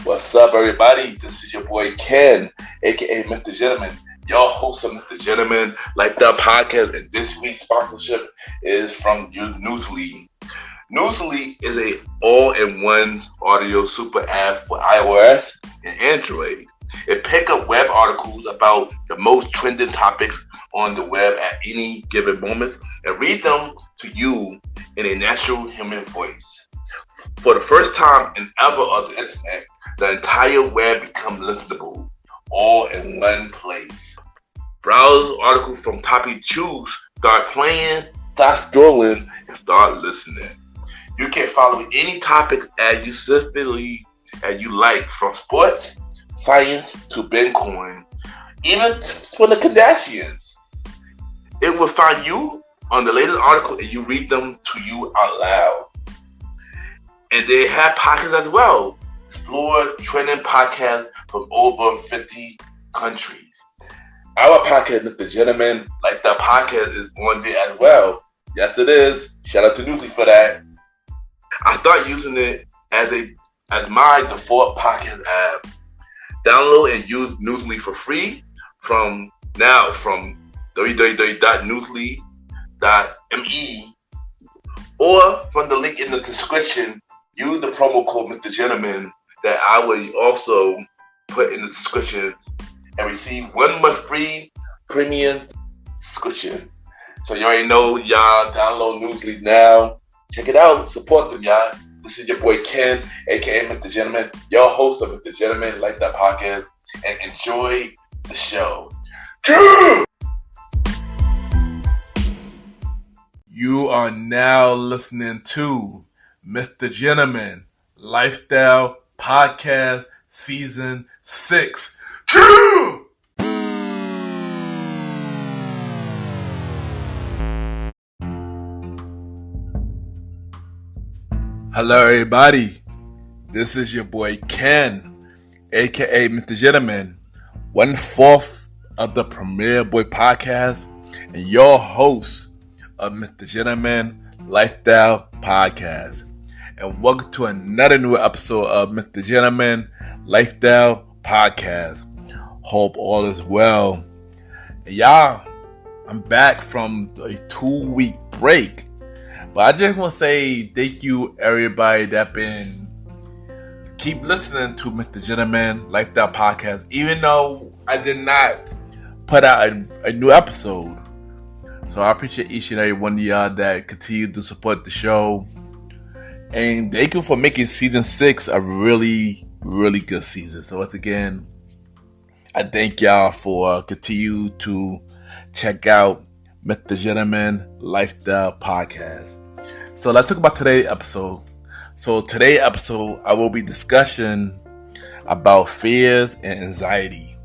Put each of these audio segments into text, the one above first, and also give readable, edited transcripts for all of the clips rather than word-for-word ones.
What's up, everybody? This is your boy Ken, aka Mr. Gentleman, your host of Mr. Gentleman Like That podcast. And this week's sponsorship is from Newsly. Newsly is a all-in-one audio super app for iOS and Android. It picks up web articles about the most trending topics on the web at any given moment and read them to you in a natural human voice. For the first time in ever of the internet, the entire web becomes listenable, all in one place. Browse articles from topic choose, start playing, start scrolling, and start listening. You can follow any topic as you specifically as you like, from sports, science to Bitcoin, even for the Kardashians. It will find you on the latest article and you read them to you out loud. And they have podcasts as well. Explore trending podcasts from over 50 countries. Our podcast, Mr. Gentleman Like That podcast, is on there as well. Yes, it is. Shout out to Newsly for that. I started using it as my default podcast app. Download and use Newsly for free from www.newsly.me or from the link in the description. Use the promo code Mr. Gentleman that I will also put in the description and receive 1 month free premium subscription. So you already know, y'all, download Newsly now. Check it out. Support them, y'all. This is your boy Ken, aka Mr. Gentleman, your host of Mr. Gentleman Like That podcast, and enjoy the show. You are now listening to Mr. Gentleman Lifestyle Podcast Season 6. Hello, everybody. This is your boy Ken, aka Mr. Gentleman, 1/4 of the Premier Boy Podcast, and your host of Mr. Gentleman Lifestyle Podcast. And welcome to another new episode of Mr. Gentleman Lifestyle Podcast. Hope all is well. And y'all, I'm back from a 2-week break. But I just want to say thank you everybody that been keep listening to Mr. Gentleman Lifestyle Podcast, even though I did not put out a new episode. So I appreciate each and every one of y'all that continue to support the show. And thank you for making season 6 a really, really good season. So once again, I thank y'all for continue to check out Mr. Gentleman Lifestyle Podcast. So let's talk about today's episode. So today's episode, I will be discussing about fears and anxiety.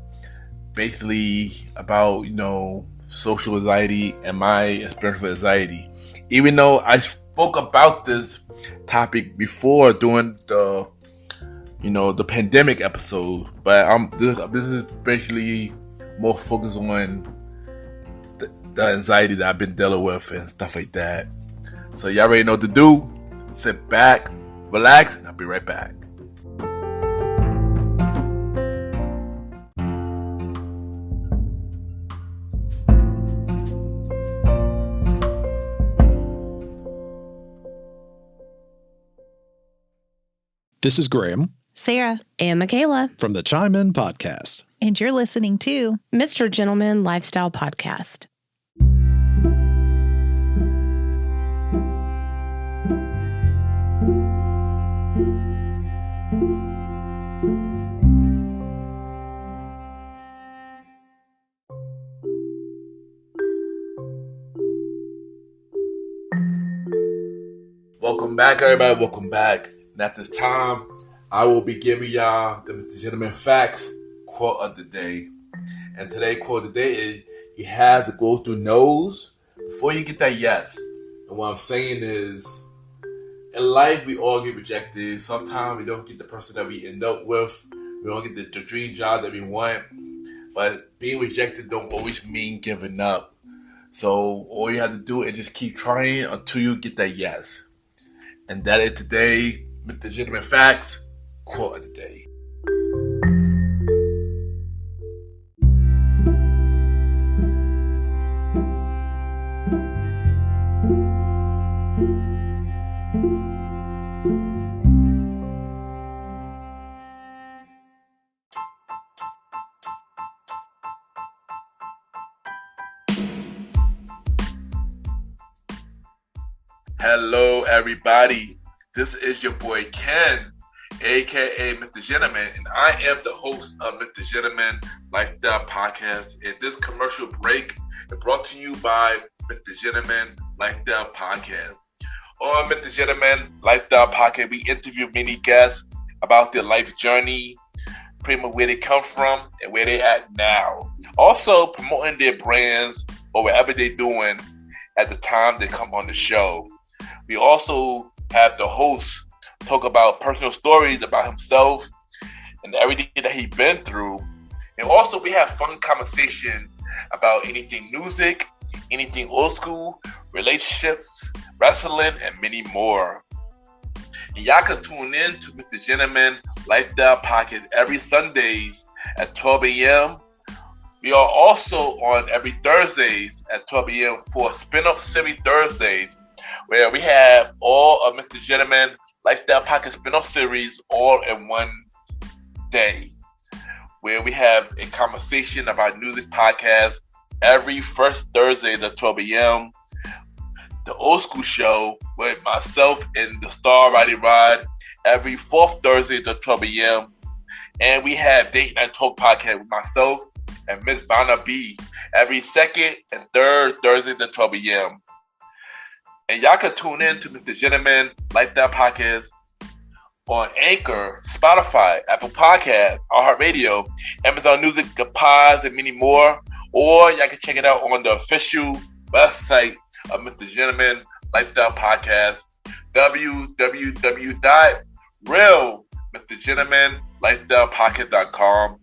Basically about, social anxiety and my experience with anxiety. Even though I spoke about this topic before during the pandemic episode, but this is basically more focused on the anxiety that I've been dealing with and stuff like that. So y'all already know what to do. Sit back, relax, and I'll be right back. This is Graham, Sarah, and Michaela from the Chime In Podcast. And you're listening to Mr. Gentleman Lifestyle Podcast. Welcome back, everybody. Welcome back. And at this time, I will be giving y'all the Mr. Gentleman Facts quote of the day. And today's quote of the day is, you have to go through no's before you get that yes. And what I'm saying is, in life, we all get rejected. Sometimes we don't get the person that we end up with. We don't get the dream job that we want. But being rejected don't always mean giving up. So all you have to do is just keep trying until you get that yes. And that is today, Mr. Gentleman Facts quote of the day. Hello, everybody. This is your boy Ken, aka Mr. Gentleman, and I am the host of Mr. Gentleman Lifestyle Podcast. And this commercial break is brought to you by Mr. Gentleman Lifestyle Podcast. On Mr. Gentleman Lifestyle Podcast, we interview many guests about their life journey, pretty much where they come from and where they're at now. Also promoting their brands or whatever they're doing at the time they come on the show. We also have the host talk about personal stories about himself and everything that he's been through. And also we have fun conversation about anything music, anything old school, relationships, wrestling, and many more. And y'all can tune in to Mr. Gentleman Lifestyle Podcast every Sundays at 12 a.m. We are also on every Thursdays at 12 a.m. for Spin-Up Series Thursdays, where we have all of Mr. Gentleman Lifestyle Podcast spin-off series all in one day, where we have a conversation about music podcast every first Thursday at 12 a.m. The Old School Show with myself and the Star Riding Rod every fourth Thursday at 12 a.m. And we have Date Night Talk Podcast with myself and Miss Vanna B every second and third Thursday at 12 a.m. And y'all can tune in to Mr. Gentleman Lifestyle Podcast on Anchor, Spotify, Apple Podcasts, iHeartRadio, Amazon Music, Pods, and many more. Or y'all can check it out on the official website of Mr. Gentleman Lifestyle Podcast, www.realmrgentlemanlifestylepodcast.com,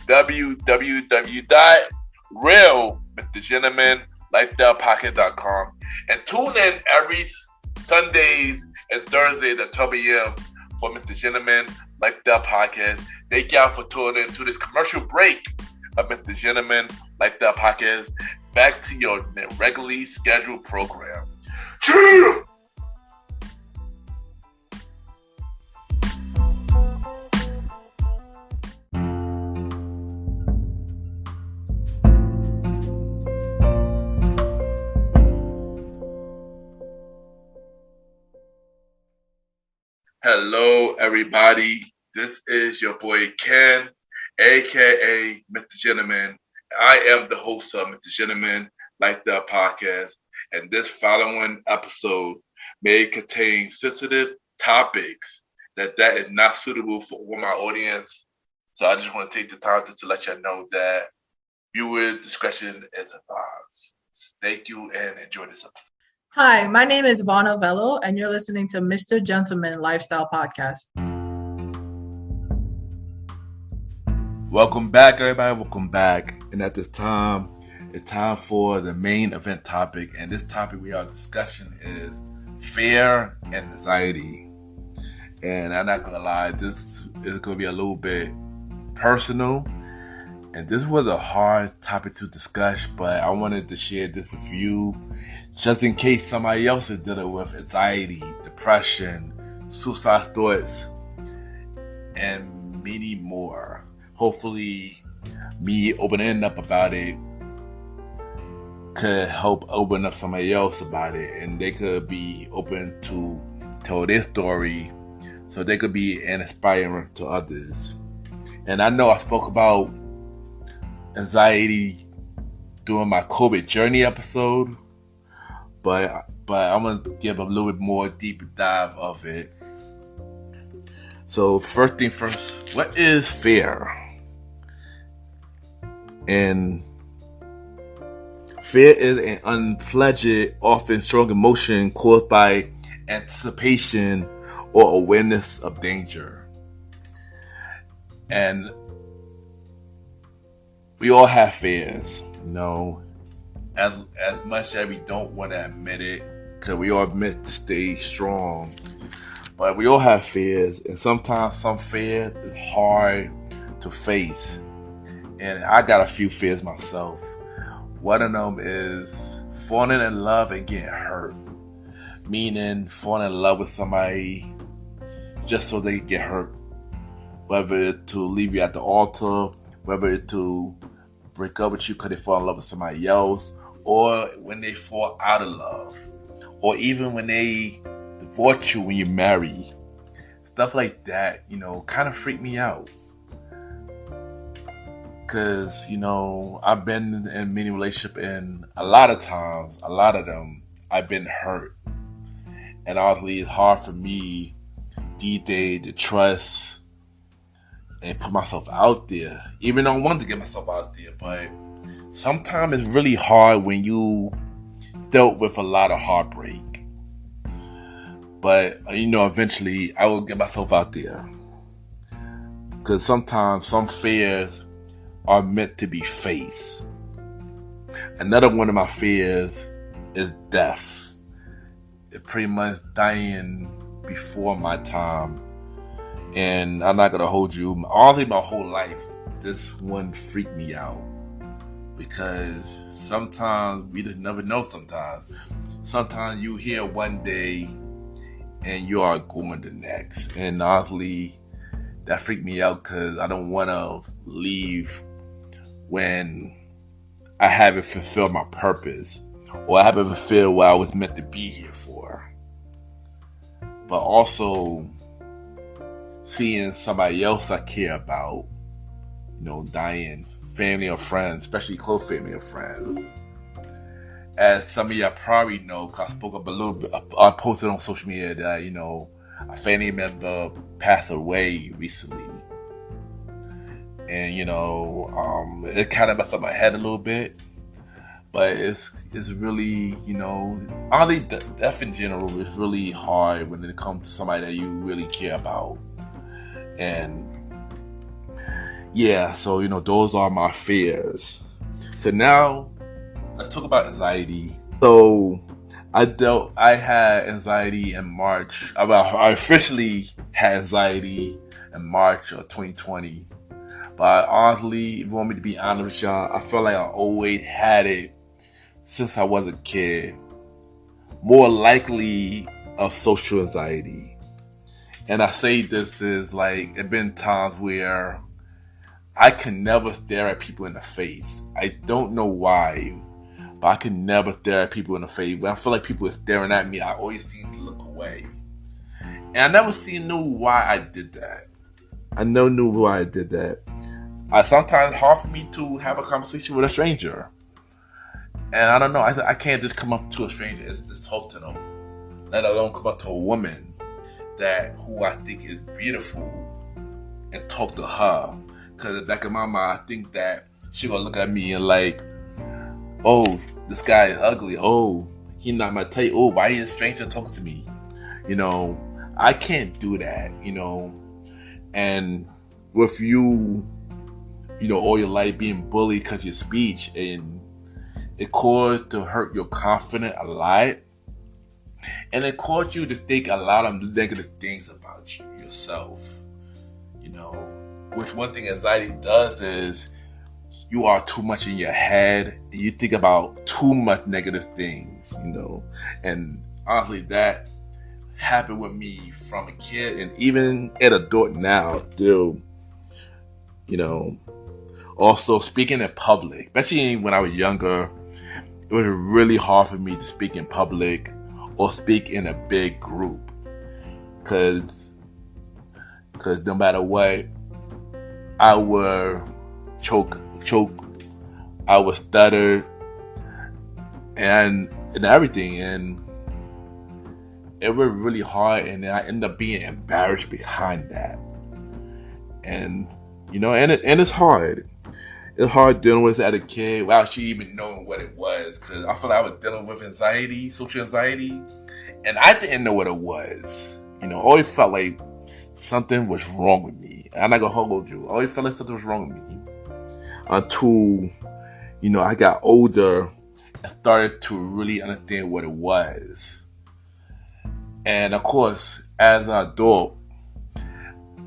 www.realmrgentlemanlifestylepodcast.com. And tune in every Sundays and Thursdays at 12 a.m. for Mr. Gentleman Lifestyle Podcast. Thank y'all for tuning in to this commercial break of Mr. Gentleman Lifestyle Podcast. Back to your regularly scheduled program. Cheers! Hello, everybody. This is your boy Ken, aka Mr. Gentleman. I am the host of Mr. Gentleman Lifestyle Podcast, and this following episode may contain sensitive topics that is not suitable for all my audience. So I just want to take the time to let you know that viewer discretion is advised. Thank you and enjoy this episode. Hi, my name is Vaughn Ovello, and you're listening to Mr. Gentleman Lifestyle Podcast. Welcome back, everybody. Welcome back. And at this time, it's time for the main event topic. And this topic we are discussing is fear and anxiety. And I'm not going to lie, this is going to be a little bit personal. And this was a hard topic to discuss, but I wanted to share this with you just in case somebody else is dealing with anxiety, depression, suicide thoughts, and many more. Hopefully, me opening up about it could help open up somebody else about it, and they could be open to tell their story so they could be inspiring to others. And I know I spoke about anxiety during my COVID journey episode, but I'm going to give a little bit more deeper dive of it. So first thing first, what is fear? And fear is an unpleasant, often strong emotion caused by anticipation or awareness of danger. And we all have fears, you know, as much as we don't want to admit it, because we all meant to stay strong. But we all have fears, and sometimes some fears is hard to face. And I got a few fears myself. One of them is falling in love and getting hurt. Meaning falling in love with somebody just so they get hurt. Whether it's to leave you at the altar, whether it's to break up with you because they fall in love with somebody else, or when they fall out of love, or even when they divorce you when you marry. Stuff like that, kind of freak me out. Because, I've been in many relationships, and a lot of them, I've been hurt. And honestly, it's hard for me these days to trust and put myself out there. Even though I want to get myself out there, but sometimes it's really hard when you dealt with a lot of heartbreak. But, eventually I will get myself out there. Because sometimes some fears are meant to be faced. Another one of my fears is death. It's pretty much dying before my time. And I'm not going to hold you. Honestly, my whole life, this one freaked me out. Because sometimes we just never know sometimes. Sometimes you hear one day and you are going the next. And honestly, that freaked me out because I don't want to leave when I haven't fulfilled my purpose or I haven't fulfilled what I was meant to be here for. But also seeing somebody else I care about, dying, family or friends, especially close family or friends. As some of y'all probably know, because I spoke up a little bit, I posted on social media that, a family member passed away recently. And, it kind of messed up my head a little bit. But it's really, honestly, death in general is really hard when it comes to somebody that you really care about. And, yeah, so, those are my fears. So now, let's talk about anxiety. So, I had anxiety in March. I officially had anxiety in March of 2020. But honestly, if you want me to be honest with y'all, I feel like I always had it since I was a kid. More likely of social anxiety. And I say this is like, there have been times where I can never stare at people in the face. I don't know why, but I can never stare at people in the face. When I feel like people are staring at me, I always seem to look away. And I never knew why I did that. Sometimes it's hard for me to have a conversation with a stranger. And I don't know, I can't just come up to a stranger and just talk to them. Let alone come up to a woman who I think is beautiful and talk to her. Because in the back of my mind, I think that she gonna look at me and like, oh, this guy is ugly. Oh, he not my type. Oh, why is a stranger talking to me? I can't do that, And with you, all your life being bullied because of your speech, and it caused to hurt your confidence a lot. And it caused you to think a lot of negative things about yourself. Which one thing anxiety does is you are too much in your head and you think about too much negative things, And honestly, that happened with me from a kid and even an adult now still, Also, speaking in public, especially when I was younger, it was really hard for me to speak in public or speak in a big group. Because no matter what, I would choke, I would stutter, and everything. And it was really hard, and I ended up being embarrassed behind that. And, and it's hard. It's hard dealing with it as a kid without actually even knowing what it was. Because I feel like I was dealing with anxiety, social anxiety, and I didn't know what it was. I always felt like something was wrong with me. I'm not going to hold you. I always felt like something was wrong with me. Until, I got older and started to really understand what it was. And of course, as an adult,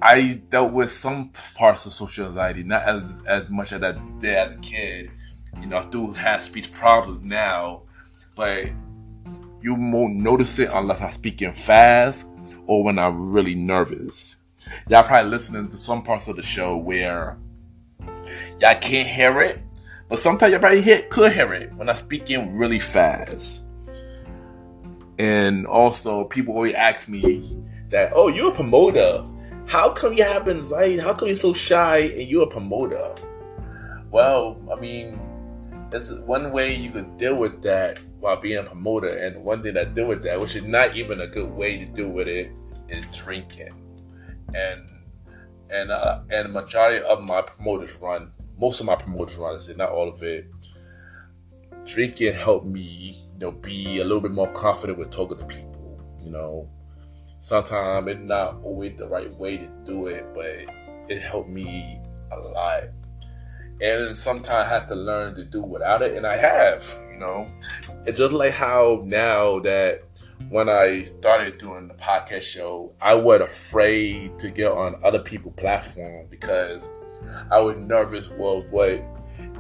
I dealt with some parts of social anxiety, not as much as I did as a kid. I still have speech problems now, but you won't notice it unless I'm speaking fast or when I'm really nervous. Y'all probably listening to some parts of the show where y'all can't hear it, but sometimes y'all probably could hear it when I'm speaking really fast. And also, people always ask me that, oh, you're a promoter. How come you have anxiety? How come you're so shy and you're a promoter? Well, I mean, there's one way you could deal with that while being a promoter, and one thing that deal with that, which is not even a good way to deal with it, is drinking. And the majority of my promoters run, most of my promoters run, I say not all of it. Drinking helped me, be a little bit more confident with talking to people. Sometimes it's not always the right way to do it, but it helped me a lot. And sometimes I have to learn to do without it, and I have. It's just like how now that when I started doing the podcast show, I was afraid to get on other people's platform because I was nervous with what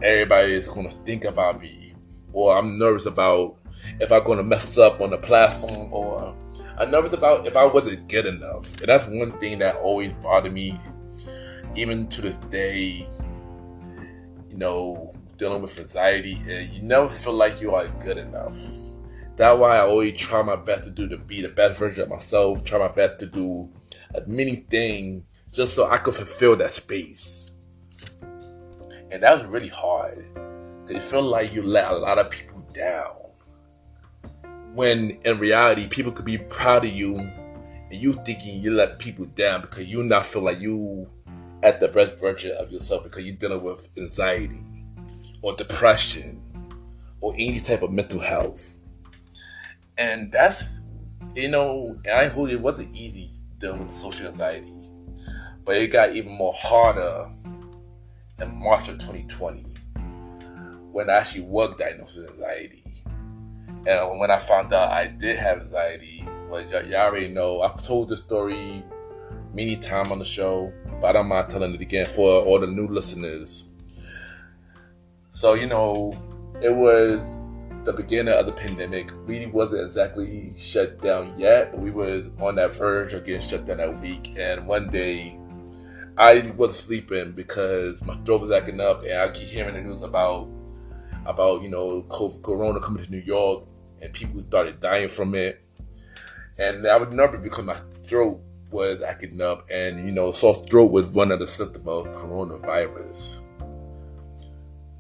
everybody is going to think about me, or I'm nervous about if I'm going to mess up on the platform, or I'm nervous about if I wasn't good enough. And that's one thing that always bothered me, even to this day. Dealing with anxiety, and you never feel like you are good enough. That's why I always try my best to be the best version of myself, try my best to do as many things just so I could fulfill that space. And that was really hard, because you feel like you let a lot of people down, when in reality people could be proud of you, and you thinking you let people down because you not feel like you at the best version of yourself, because you're dealing with anxiety or depression or any type of mental health. And that's, and I hold it wasn't easy dealing with the social anxiety, but it got even more harder in March of 2020 when I actually was diagnosed with anxiety. And when I found out I did have anxiety, well, y'all already know, I've told this story many times on the show, but I don't mind telling it again for all the new listeners. So, it was the beginning of the pandemic. We wasn't exactly shut down yet, but we was on that verge of getting shut down that week. And one day, I was sleeping because my throat was acting up, and I keep hearing the news about Corona coming to New York, and people started dying from it. And I was nervous because my throat was acting up, and sore throat was one of the symptoms of coronavirus.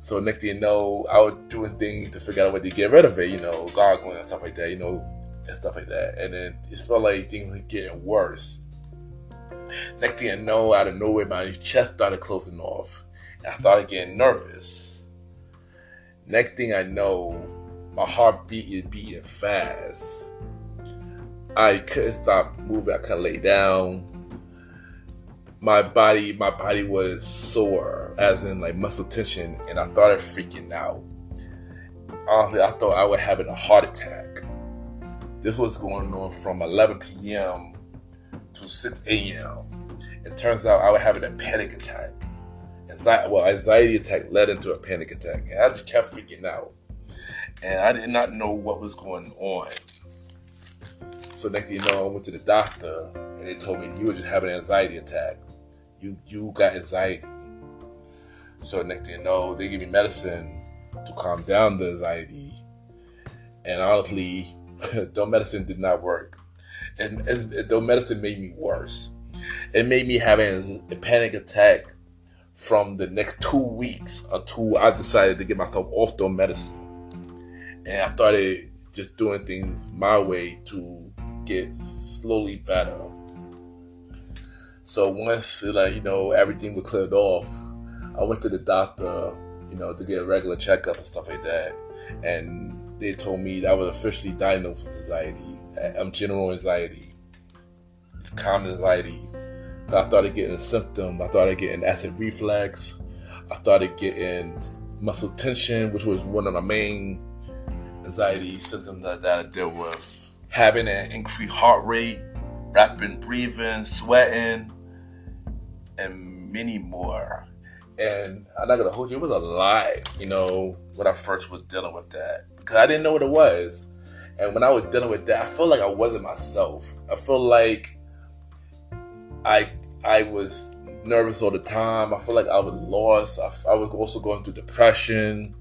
So next thing you know, I was doing things to figure out a way to get rid of it, gargling and stuff like that, and stuff like that. And then it felt like things were getting worse. Next thing you know, out of nowhere, my chest started closing off, and I started getting nervous. Next thing I know, my heartbeat is beating fast. I couldn't stop moving. I couldn't lay down. My body was sore, as in like muscle tension, and I started freaking out. Honestly, I thought I was having a heart attack. This was going on from 11 p.m. to 6 a.m. It turns out I was having a panic attack. Anxiety attack led into a panic attack, and I just kept freaking out. And I did not know what was going on. So next thing you know, I went to the doctor, and they told me you were just having an anxiety attack. You got anxiety. So next thing you know, they gave me medicine to calm down the anxiety. And honestly, the medicine did not work. And the medicine made me worse. It made me have a panic attack from the next 2 weeks until I decided to get myself off the medicine. And I started just doing things my way to get slowly better. So once, everything was cleared off, I went to the doctor, to get a regular checkup and stuff like that. And they told me that I was officially diagnosed with anxiety, general anxiety, common anxiety. I started getting symptoms. I started getting acid reflux. I started getting muscle tension, which was one of my main anxiety symptoms that I dealt with. Having an increased heart rate, rapid breathing, sweating, and many more. And I'm not gonna hold you, it was a lot, when I first was dealing with that. because I didn't know what it was. And when I was dealing with that, I felt like I wasn't myself. I felt like I was nervous all the time. I felt like I was lost. I was also going through depression.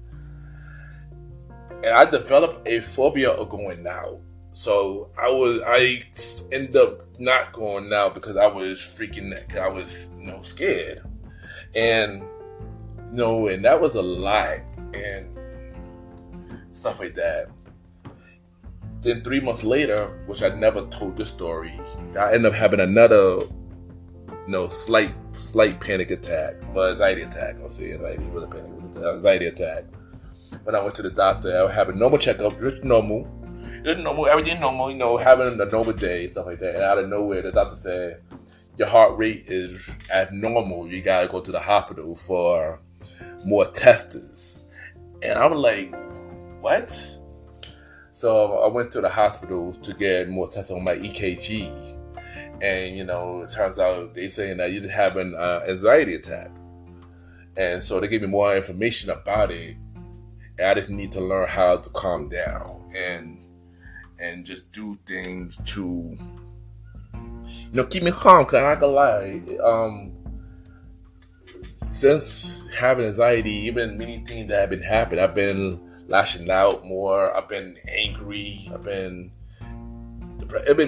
And I developed a phobia of going out. So I ended up not going out because I was freaking, I was, scared. And, and that was a lot and stuff like that. Then 3 months later, which I never told this story, I ended up having another, slight panic attack. Well, anxiety attack. I'll say anxiety with a panic anxiety attack. When I went to the doctor, I was having normal checkup, just normal, everything normal, having a normal day, stuff like that. And out of nowhere, the doctor said, your heart rate is abnormal. You gotta go to the hospital for more tests. And I was like, what? So I went to the hospital to get more tests on my EKG. And, it turns out they saying that you're having an anxiety attack. And so they gave me more information about it. And I just need to learn how to calm down and just do things to, keep me calm. Because I'm not gonna lie, since having anxiety, even many things that have been happening, I've been lashing out more. I've been angry. It's been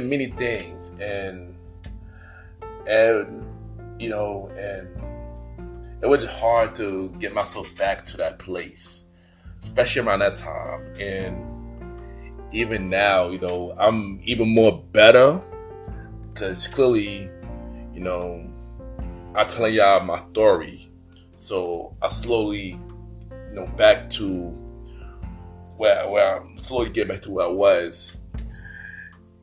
many things, and it was hard to get myself back to that place, especially around that time. And even now, I'm even more better because clearly, I'm telling y'all my story. So I slowly, back to where I'm slowly getting back to where I was.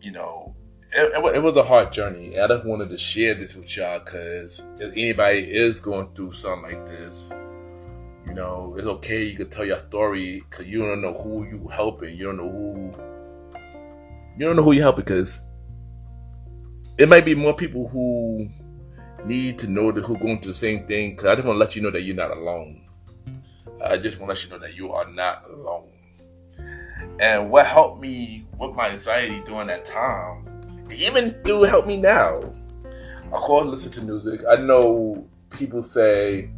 It was a hard journey. And I just wanted to share this with y'all because if anybody is going through something like this, it's okay. You can tell your story because you don't know who you helping. You don't know who you help because it might be more people who need to know that who going through the same thing. Because I just want to let you know that you're not alone. I just want to let you know that you are not alone. And what helped me with my anxiety during that time, even do help me now. Of course, listen to music. I know people say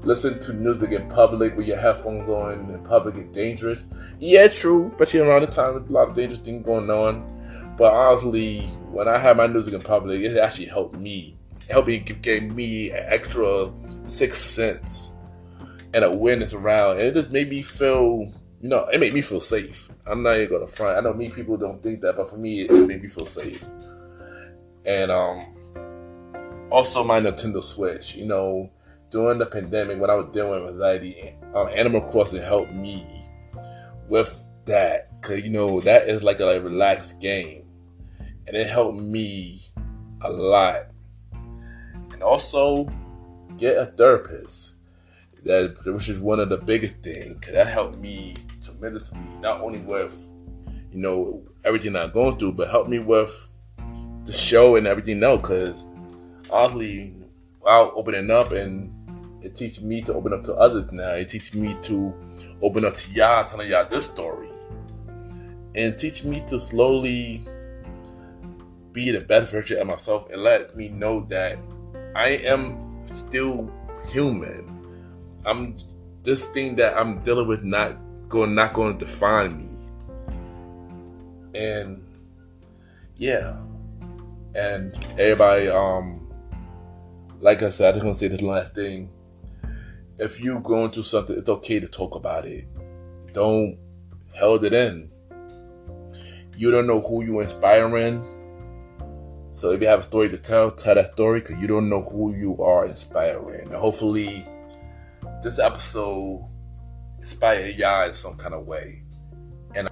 listen to music in public with your headphones on in public is dangerous. Yeah, true. Especially around the time with a lot of dangerous things going on. But honestly, when I have my music in public, it actually helped me. It helped me give me an extra 6 sense and awareness around. And it just made me feel, it made me feel safe. I'm not even going to front. I know many people don't think that, but for me, it made me feel safe. And also my Nintendo Switch, during the pandemic when I was dealing with anxiety, Animal Crossing helped me with that. Because, that is like a relaxed game. And it helped me a lot. And also get a therapist, which is one of the biggest things. Because that helped me tremendously, not only with, everything I'm going through, but helped me with the show and everything else. Because honestly, while opening up, and it teaches me to open up to others now. It teaches me to open up to y'all, telling y'all this story. And it teaches me to slowly be the best version of myself and let me know that I am still human. This thing that I'm dealing with not going to define me. And yeah. And everybody, like I said, I just want to say this last thing. If you're going through something, it's okay to talk about it. Don't hold it in. You don't know who you're inspiring. So if you have a story to tell that story, because you don't know who you are inspiring. And hopefully, this episode inspired y'all in some kind of way. And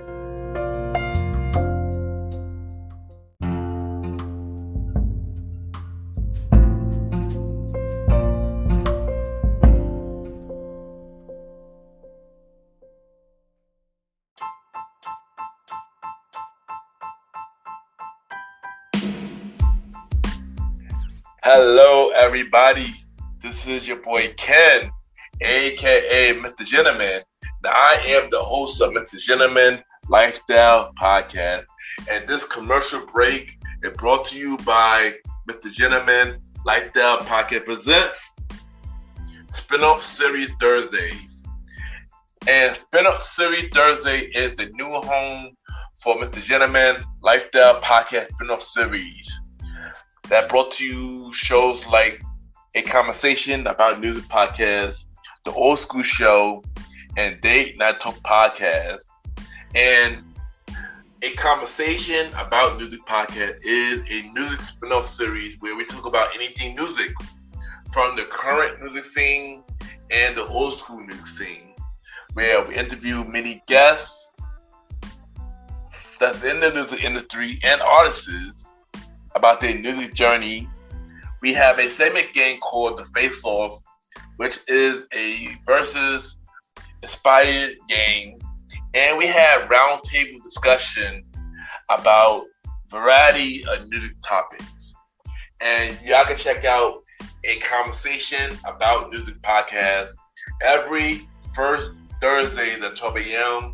hello, everybody. This is your boy Ken, aka Mr. Gentleman, Now, I am the host of Mr. Gentleman Lifestyle Podcast, and this commercial break is brought to you by Mr. Gentleman Lifestyle Podcast presents Spinoff Series Thursdays. And Spinoff Series Thursday is the new home for Mr. Gentleman Lifestyle Podcast Spinoff Series that brought to you shows like A Conversation About Music Podcast, The Old School Show, and Date Night Talk Podcast. And A Conversation About Music Podcast is a music spin-off series where we talk about anything music, from the current music scene and the old school music scene, where we interview many guests that's in the music industry and artists about their music journey. We have a segment game called The Face Off, which is a versus inspired game, and we have roundtable discussion about variety of music topics. And y'all can check out A Conversation About Music Podcast every first Thursday at 12 a.m.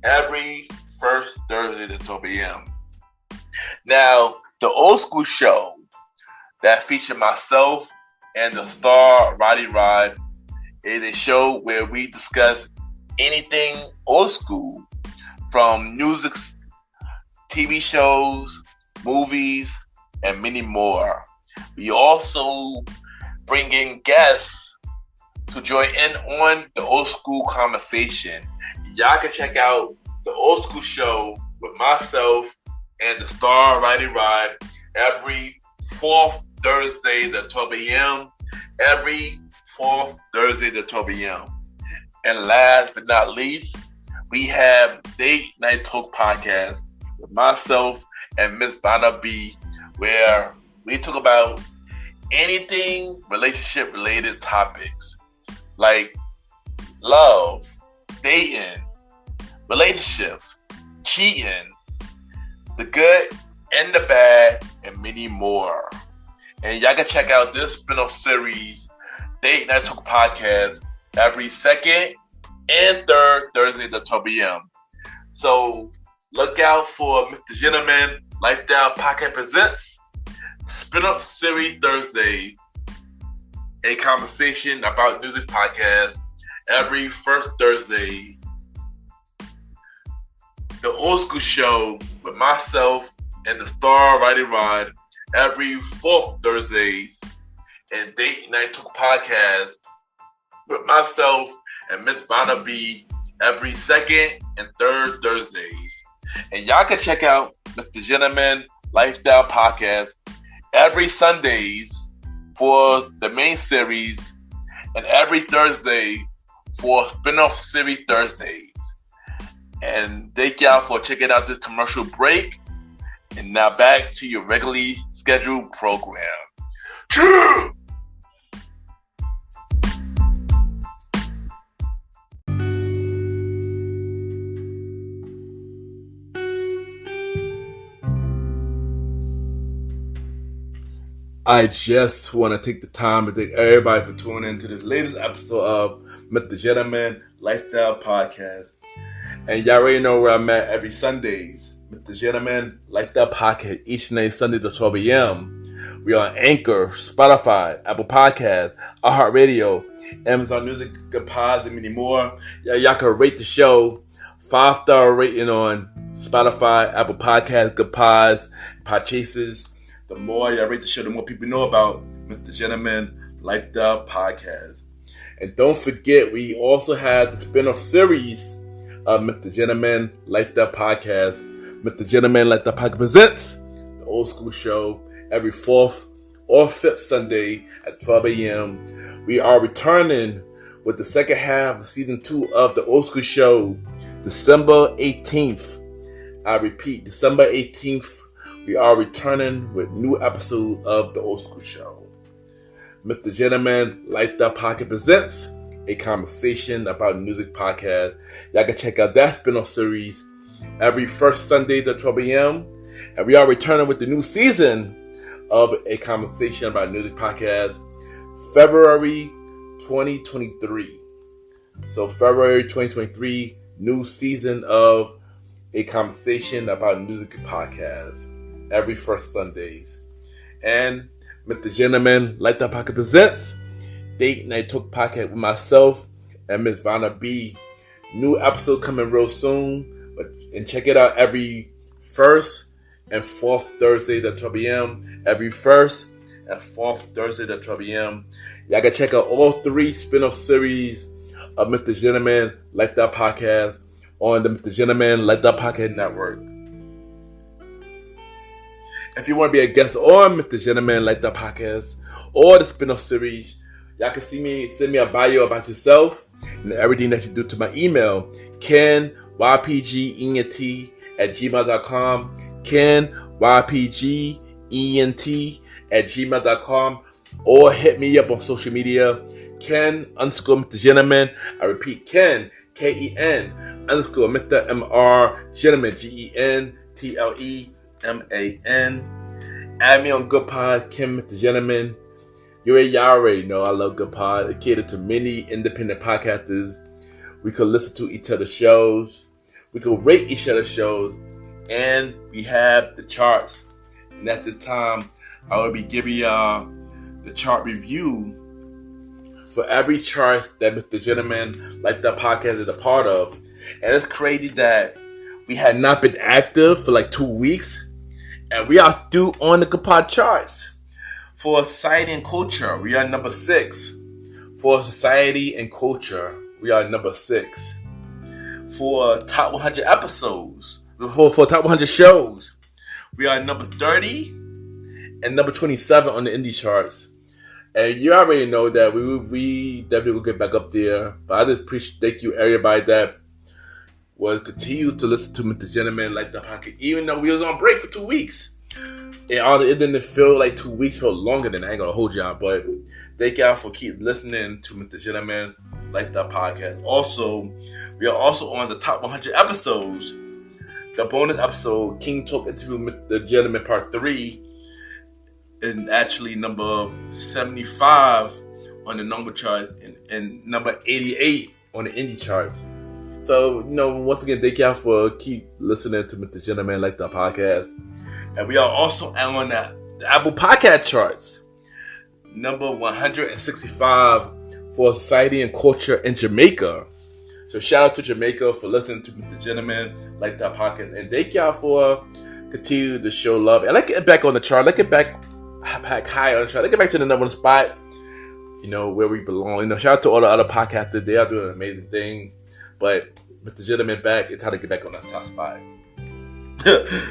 Every first Thursday at 12 a.m. Now, the Old School Show that featured myself and the star Roddy Rod is a show where we discuss anything old school, from music, TV shows, movies, and many more. We also bring in guests to join in on the old school conversation. Y'all can check out the Old School Show with myself and the star Roddy Rod every fourth Thursday at 12 a.m. Every fourth Thursday at 12 a.m. And last but not least, we have Date Night Talk Podcast with myself and Miss Vanna B, where we talk about anything relationship related topics like love, dating, relationships, cheating, the good and the bad, and many more. And y'all can check out this spin-off series, Date Night Talk Podcast, every second and third Thursday at 12 p.m. So look out for Mr. Gentleman Lifestyle Podcast presents Spin-Up Series Thursday, A Conversation About Music Podcast every first Thursday. The Old School Show with myself and the star Roddy Rod every fourth Thursdays, and Date Night Talk Podcast with myself and Miss Vanna B every second and third Thursdays. And y'all can check out Mr. Gentleman Lifestyle Podcast every Sundays for the main series and every Thursday for spin-off series Thursdays. And thank y'all for checking out this commercial break. And now back to your regularly scheduled program. True! I just want to take the time to thank everybody for tuning in to this latest episode of Mr. Gentleman Lifestyle Podcast. And y'all already know where I'm at every Sundays. Mr. Gentleman Lifestyle Podcast each and every Sunday at 12 a.m. We are on Anchor, Spotify, Apple Podcasts, iHeartRadio, Amazon Music, Good Pods, and many more. Y'all can rate the show 5-star rating on Spotify, Apple Podcasts, Good Pods, Podchases. The more y'all rate the show, the more people know about Mr. Gentleman Lifestyle Podcast. And don't forget, we also have the spin-off series of Mr. Gentleman Lifestyle Podcast. Mr. Gentleman Lifestyle Podcast presents the Old School Show every fourth or fifth Sunday at 12 a.m. We are returning with the second half of season 2 of the Old School Show, December 18th. I repeat, December 18th. We are returning with new episode of the Old School Show. Mr. Gentleman Lifestyle Podcast presents A Conversation About Music Podcast. Y'all can check out that spin-off series every first Sundays at 12 a.m. And we are returning with the new season of A Conversation About Music Podcast, February 2023. So February 2023, new season of a conversation about music podcast every first Sundays. And Mr. Gentleman, Like That Pocket presents Date Night Talk Podcast with myself and Miss Vanna B. New episode coming real soon. And check it out every first and fourth Thursday at 12 p.m. Every first and fourth Thursday at 12 p.m. Y'all can check out all three spin-off series of Mr. Gentleman Like That Podcast on the Mr. Gentleman Like That Podcast Network. If you want to be a guest on Mr. Gentleman Like That Podcast or the spin-off series, y'all can send me a bio about yourself and everything that you do to my email, kenypgent@gmail.com, kenypgent@gmail.com, or hit me up on social media, Ken_Mr. Gentleman. I repeat, Ken, Ken_Mr. MR Gentleman, GENTLEMAN. Add me on Good Pod, Ken Mr. Gentleman. Y'all already know I love Good Pod. It catered to many independent podcasters. We could listen to each other's shows. We could rate each other's shows. And we have the charts. And at this time, I will be giving y'all the chart review for every chart that Mr. Gentleman Like That Podcast is a part of. And it's crazy that we had not been active for like 2 weeks. And we are due on the Good Pod charts. For Society and Culture, we are number 6. For Society and Culture, we are number 6. For Top 100 episodes, for Top 100 shows, we are number 30 and number 27 on the indie charts. And you already know that we definitely will get back up there. But I just appreciate, thank you everybody that will continue to listen to Mr. Gentleman Like the Pocket, even though we was on break for 2 weeks. And it didn't feel like 2 weeks felt longer than I ain't gonna hold y'all, but thank y'all for keep listening to Mr. Gentleman Like That Podcast. Also, we are also on the top 100 episodes. The bonus episode, King Talk Interview with Mr. Gentleman Part 3, is actually number 75 on the number charts and number 88 on the indie charts. So, once again, thank y'all for keep listening to Mr. Gentleman Like That Podcast. And we are also on the Apple Podcast charts. Number 165 for Society and Culture in Jamaica. So shout out to Jamaica for listening to Mr. Gentleman Like That Podcast. And thank y'all for continue to show love. And let's get back on the chart. Let's get back high on the chart. Let's get back to the number one spot. Where we belong. Shout out to all the other podcasters. They are doing an amazing thing. But Mr. Gentleman back, it's how to get back on that top spot.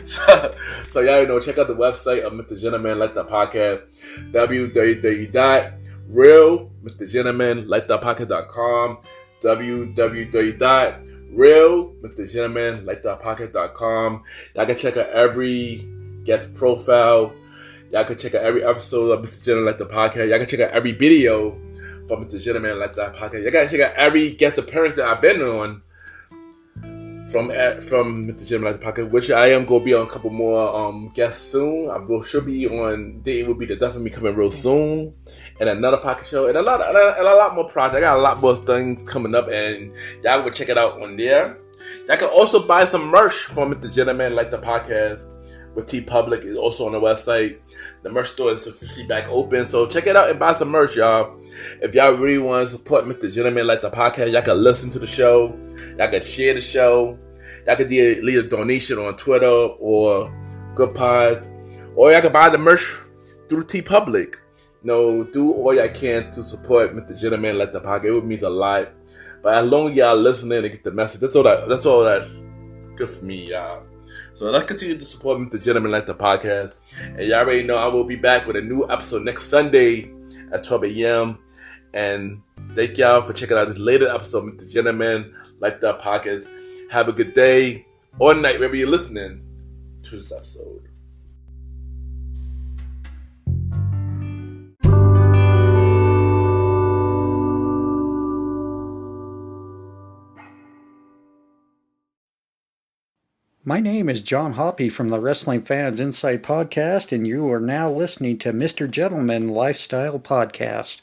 so y'all check out the website of Mr. Gentleman Like That Podcast, www.realmrgentlemanlikethatpodcast.com, www.realmrgentlemanlikethatpodcast.com. Y'all can check out every guest profile. Y'all can check out every episode of Mr. Gentleman Like That Podcast. Y'all can check out every video from Mr. Gentleman Like That Podcast. Y'all can check out every guest appearance that I've been on from Mr. Gentleman Like That Podcast, which I am going to be on a couple more guests soon. Should be on. They will be definitely coming real soon, and another podcast show, and a lot more projects. I got a lot more things coming up, and y'all go check it out on there. Y'all can also buy some merch from Mr. Gentleman Like The Podcast with T Public. Is also on the website. The merch store is officially back open, so check it out and buy some merch, y'all. If y'all really want to support Mr. Gentleman Like The Podcast, y'all can listen to the show. Y'all can share the show. Y'all can leave a donation on Twitter or Good Pods. Or y'all can buy the merch through T Public. Do all y'all can to support Mr. Gentleman Like The Podcast. It would mean a lot. But as long as y'all listening and get the message, that's all that's good for me, y'all. So let's continue to support Mr. Gentleman Like The Podcast. And y'all already know I will be back with a new episode next Sunday at 12 a.m. And thank y'all for checking out this latest episode of Mr. Gentleman Like That Podcast. Have a good day or night wherever you're listening to this episode. My name is John Hoppy from the Wrestling Fans Inside Podcast, and you are now listening to Mr. Gentleman Lifestyle Podcast.